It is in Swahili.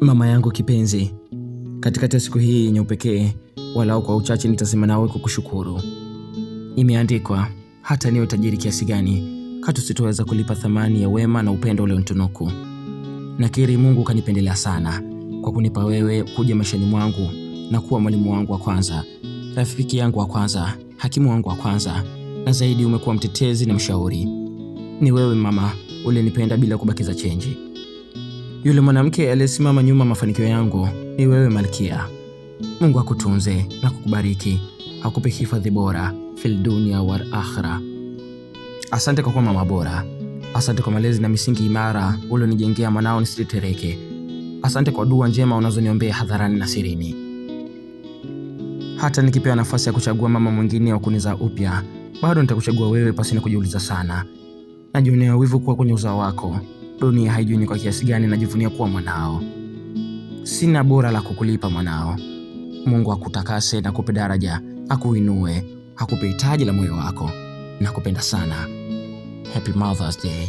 Mama yangu kipenzi, katikati ya siku hii yenye upekee, walau kwa uchache nitasema nawe kukushukuru. Imeandikwa, hata niwe tajiri kiasi gani, katu sitoweza kulipa thamani ya wema na upendo ulionitunuku. Nakiri Mungu kanipendelea sana kwa kunipa wewe kuja maishani mwangu na kuwa mwalimu wangu wa kwanza, rafiki yangu wa kwanza, hakimu wangu wa kwanza, na zaidi umekuwa mtetezi na mshauri. Ni wewe mama, ulinipenda bila kubakiza chenji. Yule mwanamke aliyesimama nyuma mafanikio yangu ni wewe Malkia. Mungu akutunze na kukubariki, akupe hifadhi bora fil dunia wal akhira. Asante kwa kuwa mama bora. Asante kwa malezi na misingi imara ulionijengea mwanao nisitetereke. Asante kwa dua njema unazoniombea hadharani na sirini. Hata nikipewa nafasi ya kuchagua mama mwingine wa kunizaa upya, bado nitakuchagua wewe pasina kujiuliza sana. Najionea wivu kuwa kwenye uzao wako. Dunia haijui ni kwa kiasi gani najivunia kuwa mwanao. Sina bora la kukulipa mwanao. Mungu akutakase na akupe daraja, akuinue, akupe hitaji la moyo wako. Nakupenda sana. Happy Mother's Day.